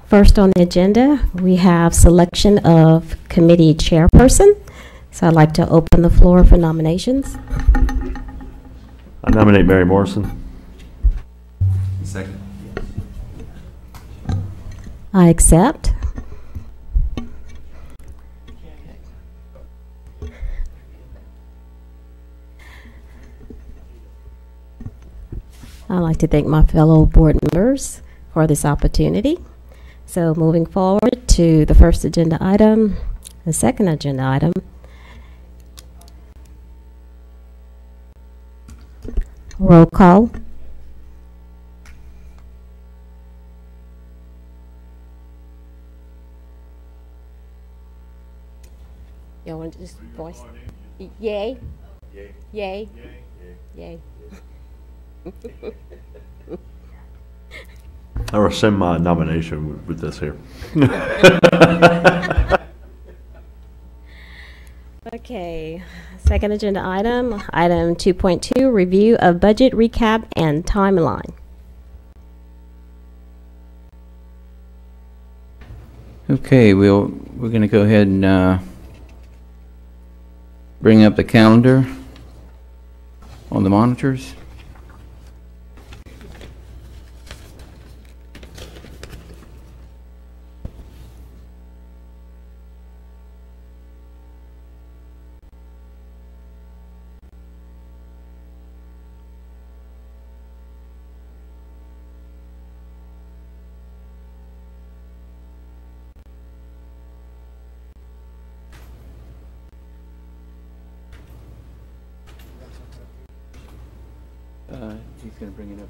First on the agenda, we have selection of committee chairperson. So I'd like to open the floor for nominations. I nominate Mary Morrison. Second. I accept. I'd like to thank my fellow board members for this opportunity. So moving forward to the first agenda item, the second agenda item. Roll call. Y'all want to just voice? Yay? Yay. Yay. Yay. I rescind my nomination with this here. Okay, second agenda item, item 2.2, review of budget recap and timeline. Okay, we're going to go ahead and bring up the calendar on the monitors. He's going to bring it up.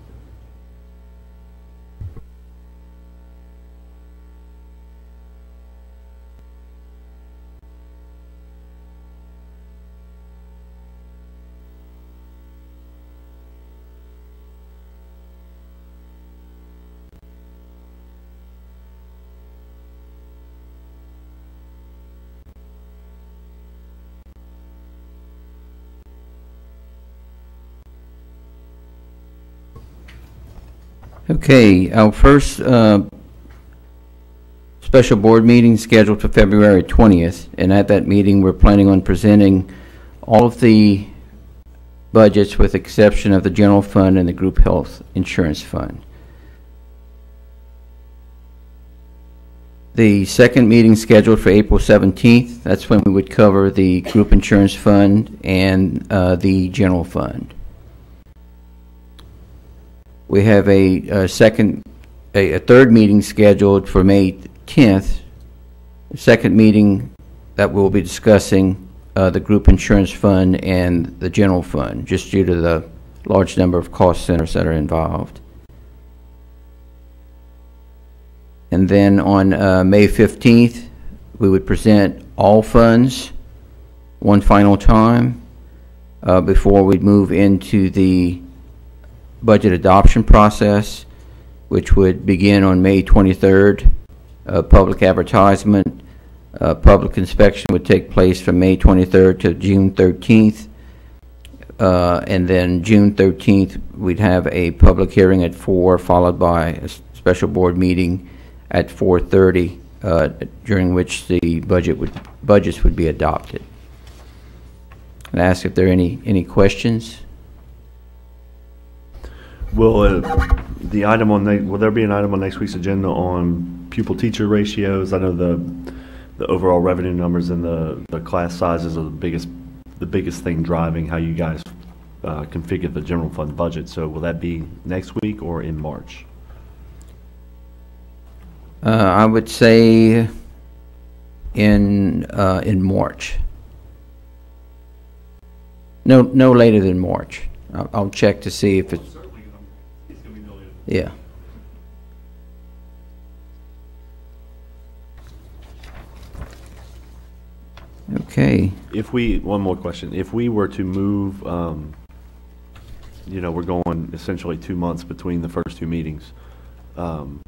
Okay, our first special board meeting scheduled for February 20th, and at that meeting we're planning on presenting all of the budgets with exception of the general fund and the group health insurance fund. The second meeting scheduled for April 17th, that's when we would cover the group insurance fund and the general fund. We have a third meeting scheduled for May 10th. The second meeting that we'll be discussing the group insurance fund and the general fund, just due to the large number of cost centers that are involved. And then on May 15th, we would present all funds one final time before we move into the budget adoption process, which would begin on May 23rd. Public advertisement, public inspection would take place from May 23rd to June 13th. And then June 13th, we'd have a public hearing at 4, followed by a special board meeting at 4:30, during which the budgets would be adopted. And I ask if there are any questions. Will the item on will there be an item on next week's agenda on pupil teacher ratios? I know the overall revenue numbers and the class sizes are the biggest thing driving how you guys configure the general fund budget. So will that be next week or in March? I would say in March. No later than March. I'll check to see if it's. Yeah. Okay. One more question. If we were to move, we're going essentially 2 months between the first two meetings. I'm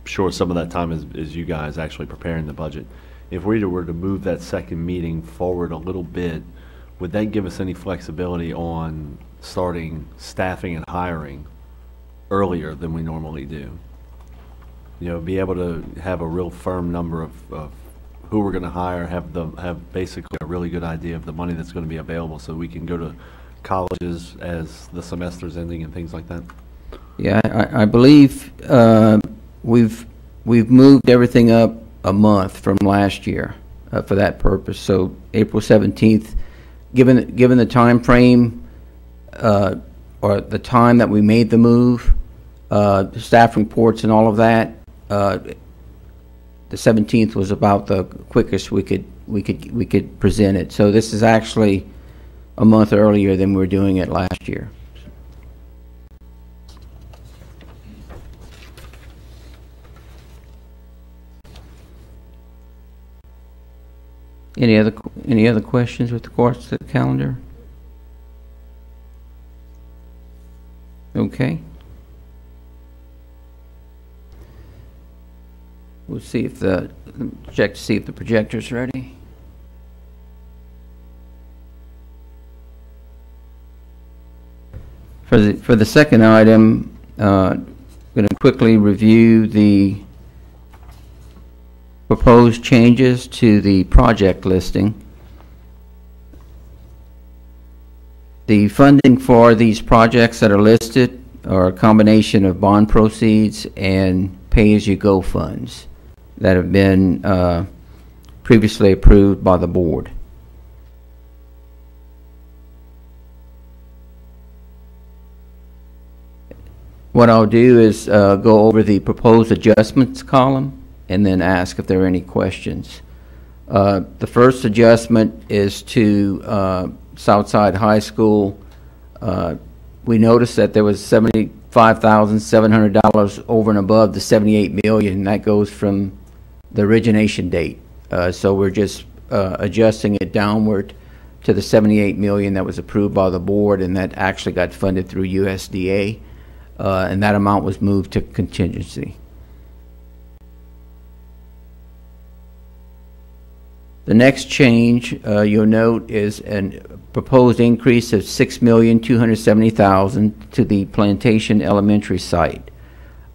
sure some of that time is you guys actually preparing the budget. If we were to move that second meeting forward a little bit, would that give us any flexibility on starting staffing and hiring earlier than we normally do. You know, be able to have a real firm number of who we're going to hire, have basically a really good idea of the money that's going to be available, so we can go to colleges as the semester's ending and things like that. Yeah, I believe we've moved everything up a month from last year for that purpose. So April 17th, given the time frame or the time that we made the move, staff reports and all of that, the 17th was about the quickest we could present it. So this is actually a month earlier than we were doing it last year. Any other questions with regards to the calendar? Okay. We'll see if check to see if the projector's ready. For the second item, I'm going to quickly review the proposed changes to the project listing. The funding for these projects that are listed are a combination of bond proceeds and pay-as-you-go funds that have been previously approved by the board. What I'll do is go over the proposed adjustments column and then ask if there are any questions. The first adjustment is to Southside High School. We noticed that there was $75,700 over and above the $78 million. That goes from the origination date. So we're just adjusting it downward to the $78 million that was approved by the board, and that actually got funded through USDA, and that amount was moved to contingency. The next change you'll note is a proposed increase of $6,270,000 to the Plantation Elementary site.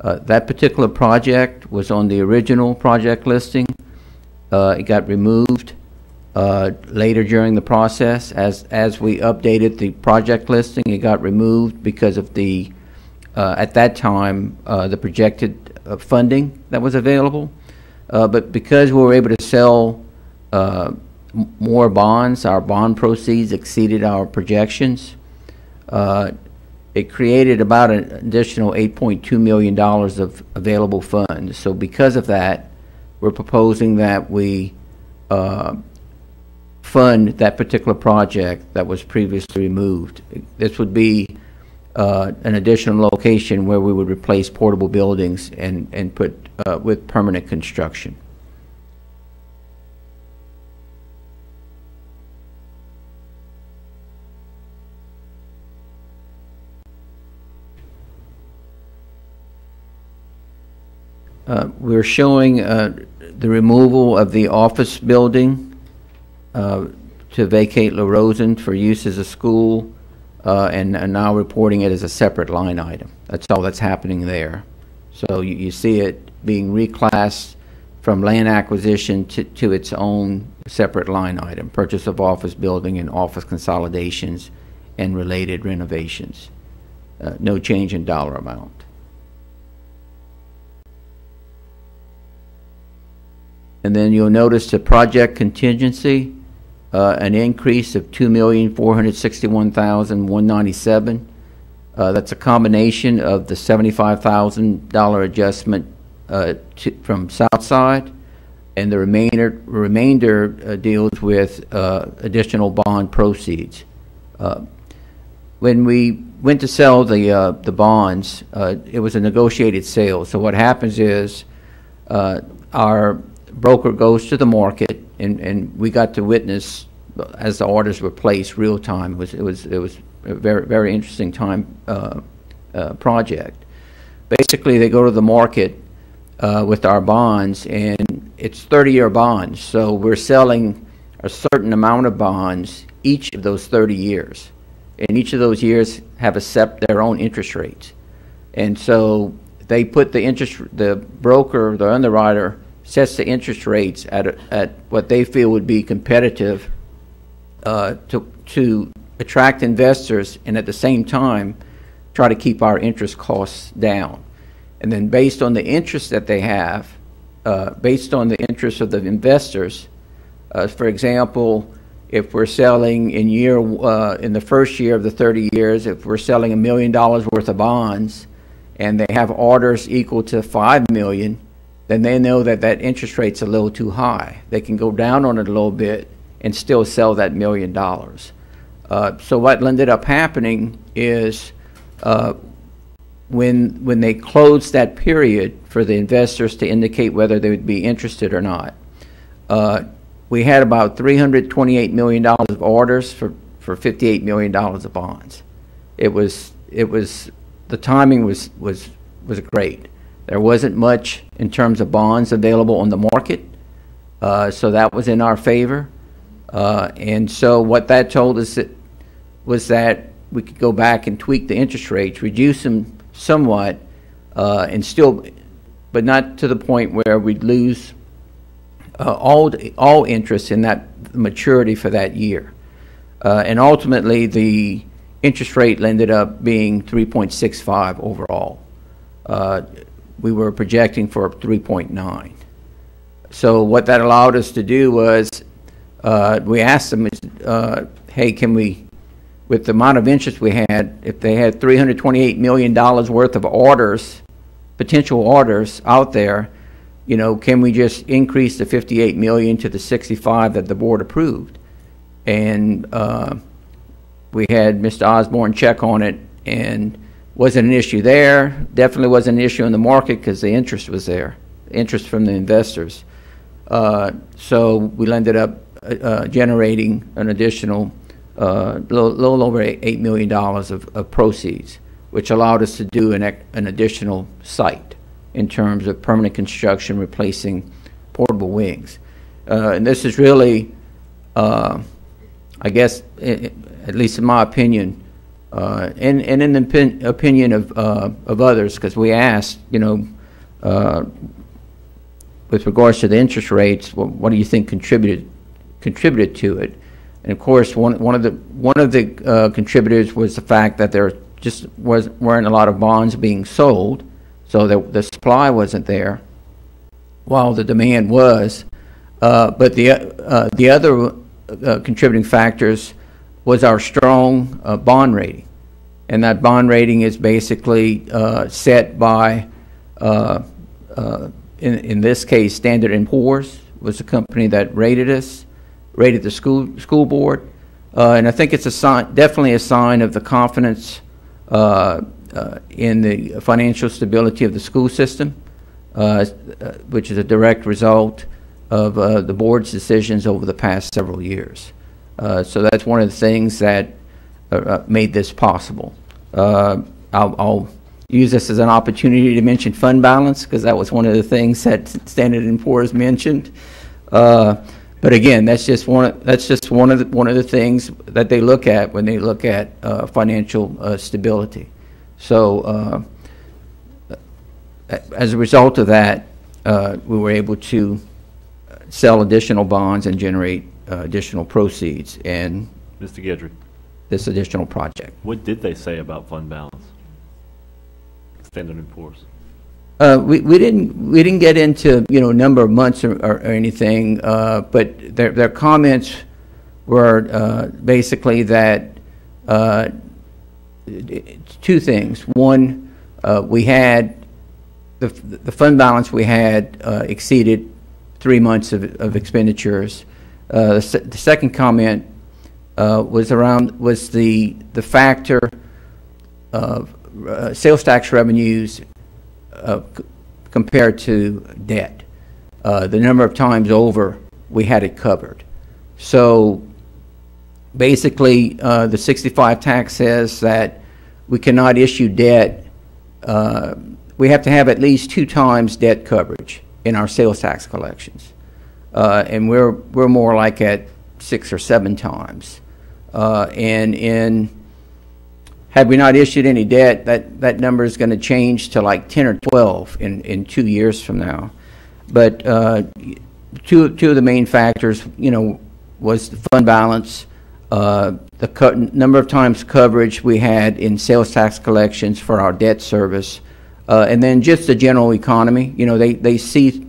That particular project was on the original project listing. It got removed later during the process. As we updated the project listing, it got removed because of the, at that time, the projected funding that was available. But because we were able to sell more bonds, our bond proceeds exceeded our projections. It created about an additional $8.2 million of available funds. So because of that, we're proposing that we fund that particular project that was previously removed. This would be an additional location where we would replace portable buildings and put with permanent construction. We're showing the removal of the office building to vacate La Rosen for use as a school, and now reporting it as a separate line item. That's all that's happening there. So you see it being reclassed from land acquisition to its own separate line item, purchase of office building and office consolidations and related renovations. No change in dollar amount. And then you'll notice the project contingency, an increase of $2,461,197. That's a combination of the $75,000 adjustment from Southside, and the remainder deals with additional bond proceeds. When we went to sell the bonds, it was a negotiated sale. So what happens is our broker goes to the market, and we got to witness as the orders were placed real time. It was a very, very interesting time project. Basically, they go to the market with our bonds, and it's 30-year bonds. So we're selling a certain amount of bonds each of those 30 years, and each of those years have their own interest rates. And so they put the broker, the underwriter, sets the interest rates at what they feel would be competitive to attract investors, and at the same time try to keep our interest costs down. And then based on the interest that they have, based on the interest of the investors, for example, if we're selling in the first year of the 30 years, if we're selling $1 million worth of bonds and they have orders equal to $5 million, then they know that that interest rate's a little too high. They can go down on it a little bit and still sell that $1 million. So what ended up happening is when they closed that period for the investors to indicate whether they would be interested or not, we had about $328 million of orders for $58 million of bonds. The timing was great. There wasn't much in terms of bonds available on the market, so that was in our favor. And so what that told us was that we could go back and tweak the interest rates, reduce them somewhat, and still, but not to the point where we'd lose all interest in that maturity for that year. And ultimately, the interest rate ended up being 3.65 overall. We were projecting for 3.9. So what that allowed us to do was we asked them, hey, can we, with the amount of interest we had, if they had $328 million worth of orders, potential orders out there, can we just increase the $58 million to the $65 that the board approved? And we had Mr. Osborne check on it, and wasn't an issue there. Definitely wasn't an issue in the market because the interest was there, interest from the investors. So we ended up generating an additional little over $8 million of proceeds, which allowed us to do an additional site in terms of permanent construction replacing portable wings. And this is really, I guess, at least in my opinion, and in the opinion of others, because we asked, with regards to the interest rates, what do you think contributed to it? And of course, one of the contributors was the fact that there just weren't a lot of bonds being sold, so the supply wasn't there, while the demand was. But the other contributing factors was our strong bond rating, and that bond rating is basically set by, in this case, Standard & Poor's was the company that rated the school board, and I think it's definitely a sign of the confidence in the financial stability of the school system, which is a direct result of the board's decisions over the past several years. So that's one of the things that made this possible. I'll use this as an opportunity to mention fund balance, because that was one of the things that Standard & Poor's mentioned. But again, that's just one of the things that they look at when they look at financial stability. So as a result of that, we were able to sell additional bonds and generate additional proceeds in Mr. Guidry, this additional project. what did they say about fund balance? Standard & Poor's. We didn't get into number of months or anything, but their comments were basically that two things. One, we had the fund balance we had exceeded 3 months of expenditures. The second comment was the factor of sales tax revenues compared to debt. The number of times over we had it covered. So basically, the 65 tax says that we cannot issue debt. We have to have at least 2 times debt coverage in our sales tax collections, and we're more like at 6 or 7 times. And in had we not issued any debt, that number is going to change to like 10 or 12 in 2 years from now. But two of the main factors, was the fund balance, the number of times coverage we had in sales tax collections for our debt service, and then just the general economy. They see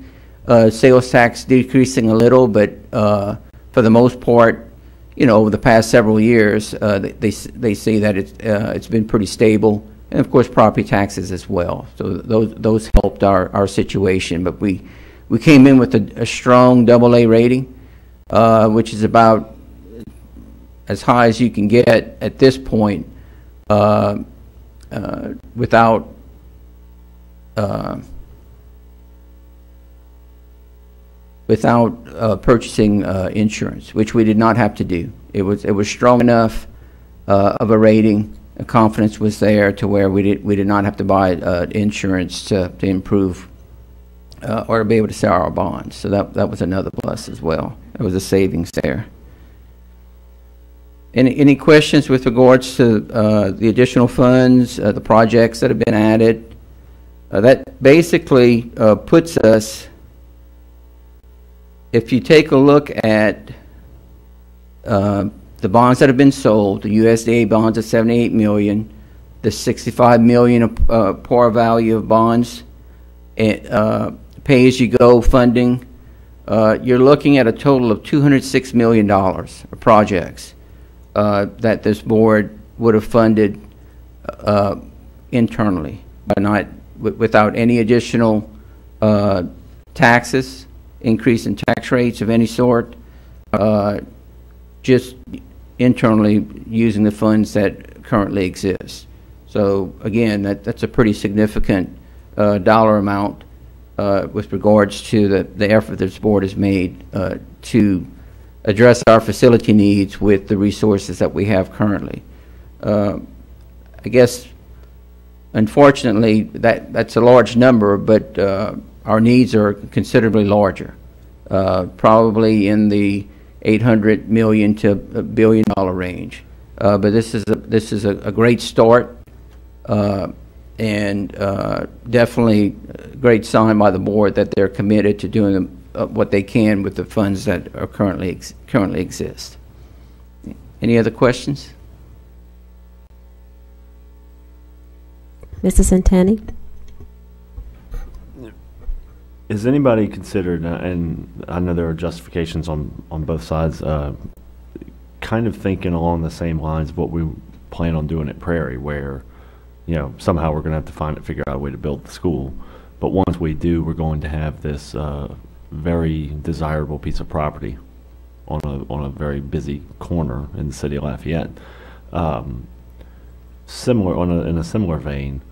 sales tax decreasing a little, but for the most part, over the past several years, they see that it's been pretty stable, and of course property taxes as well. So those helped our situation. But we came in with a strong AA rating, which is about as high as you can get at this point without purchasing insurance, which we did not have to do. It was strong enough of a rating. The confidence was there to where we did not have to buy insurance to improve or to be able to sell our bonds. So that was another plus as well. There was a savings there. Any questions with regards to the additional funds, the projects that have been added? That basically puts us, if you take a look at the bonds that have been sold, the USDA bonds of $78 million, the $65 million of par value of bonds, pay-as-you-go funding, you're looking at a total of $206 million of projects that this board would have funded internally, without any additional taxes, increase in tax rates of any sort, just internally using the funds that currently exist. So again, that's a pretty significant dollar amount with regards to the effort this board has made to address our facility needs with the resources that we have currently. I guess, unfortunately, that's a large number, but our needs are considerably larger, probably in the $800 million to $1 billion range. But this is a great start, and definitely a great sign by the board that they're committed to doing what they can with the funds that are currently exist. Any other questions? Mr. Santani? Has anybody considered, and I know there are justifications on both sides, kind of thinking along the same lines of what we plan on doing at Prairie, where, somehow we're going to have to figure out a way to build the school. But once we do, we're going to have this very desirable piece of property on a very busy corner in the city of Lafayette. In a similar vein,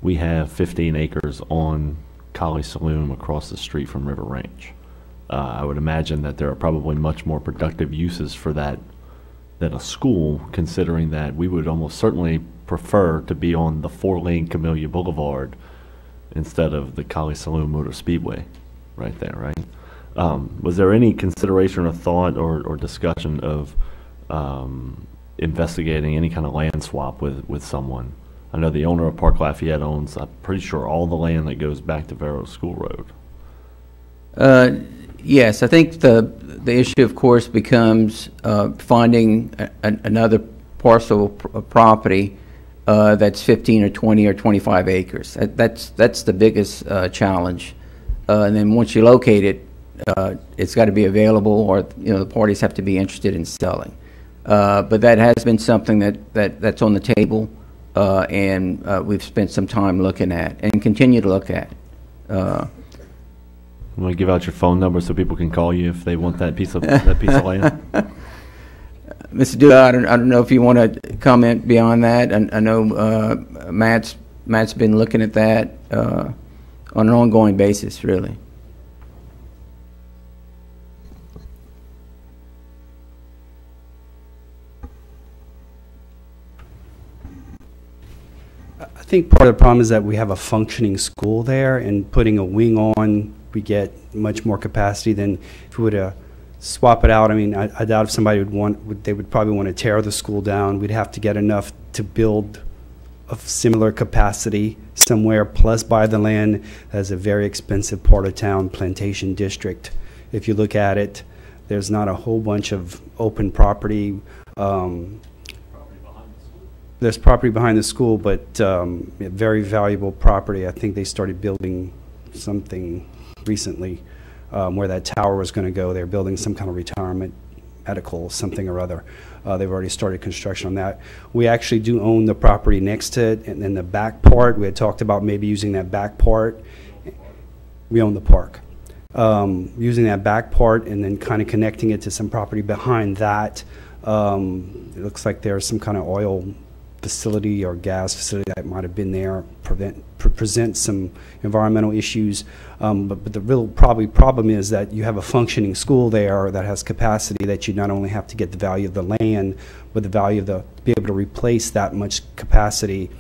we have 15 acres on Collie Saloon across the street from River Ranch. I would imagine that there are probably much more productive uses for that than a school, considering that we would almost certainly prefer to be on the 4-lane Camellia Boulevard instead of the Collie Saloon Motor Speedway right there, right? Was there any consideration or thought or discussion of investigating any kind of land swap with someone? I know the owner of Park Lafayette owns, I'm pretty sure, all the land that goes back to Vero School Road. Yes, I think the issue, of course, becomes finding another parcel of property that's 15 or 20 or 25 acres. That's the biggest challenge. And then once you locate it, it's got to be available, or the parties have to be interested in selling. But that has been something that's on the table. And we've spent some time looking at and continue to look at. You want to give out your phone number so people can call you if they want that piece of land? Mr. Dula, I don't know if you want to comment beyond that. I know Matt's been looking at that on an ongoing basis, really. I think part of the problem is that we have a functioning school there, and putting a wing on, we get much more capacity than if we would swap it out. I mean, I doubt if somebody they would probably want to tear the school down. We'd have to get enough to build of similar capacity somewhere, plus buy the land as a very expensive part of town, Plantation District. If you look at it, there's not a whole bunch of open property. There's property behind the school, but very valuable property. I think they started building something recently where that tower was going to go. They're building some kind of retirement medical, something or other. They've already started construction on that. We actually do own the property next to it, and then the back part, we had talked about maybe using that back part. We own the park. Using that back part and then kind of connecting it to some property behind that. It looks like there's some kind of oil facility or gas facility that might have been there, present some environmental issues. But the real problem is that you have a functioning school there that has capacity, that you not only have to get the value of the land, but the value of be able to replace that much capacity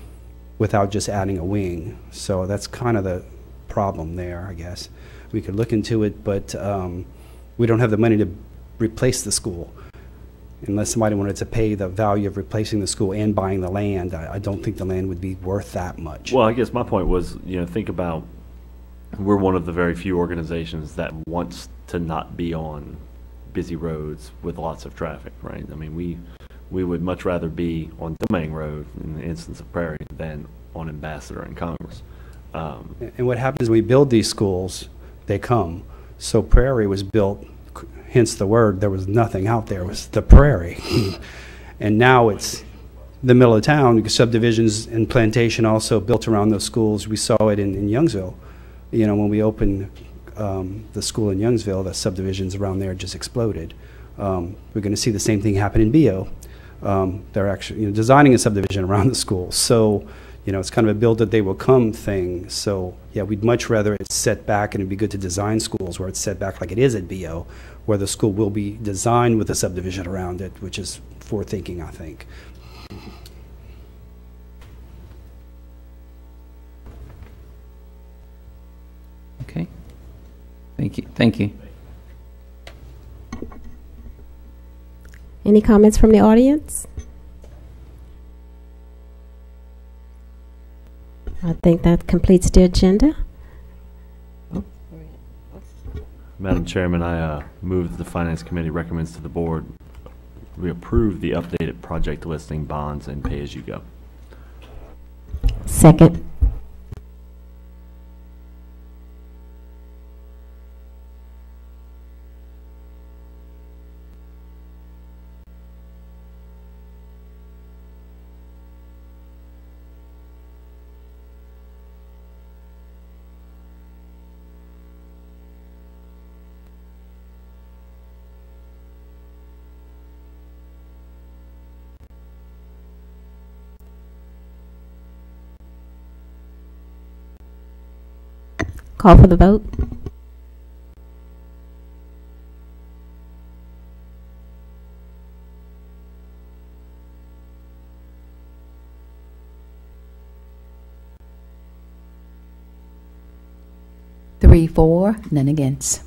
without just adding a wing. So that's kind of the problem there, I guess. We could look into it, but we don't have the money to replace the school. Unless somebody wanted to pay the value of replacing the school and buying the land, I don't think the land would be worth that much. Well, I guess my point was, think about, we're one of the very few organizations that wants to not be on busy roads with lots of traffic, right? I mean, we would much rather be on Domain Road, in the instance of Prairie, than on Ambassador and Congress. And what happens when we build these schools, they come. So Prairie was built, hence the word, there was nothing out there, it was the prairie. And now it's the middle of town. Subdivisions and Plantation also built around those schools. We saw it in Youngsville. When we opened the school in Youngsville, the subdivisions around there just exploded. We're going to see the same thing happen in BO. They're actually designing a subdivision around the school. So it's kind of a build that they will come thing. So yeah, we'd much rather it set back, and it'd be good to design schools where it's set back like it is at BO, where the school will be designed with a subdivision around it, which is forward-thinking, I think. Okay. Thank you. Thank you. Any comments from the audience? I think that completes the agenda. Madam Chairman, I move that the Finance Committee recommends to the Board we approve the updated project listing, bonds, and pay-as-you-go. Second. Call for the vote. Three, 4, none against.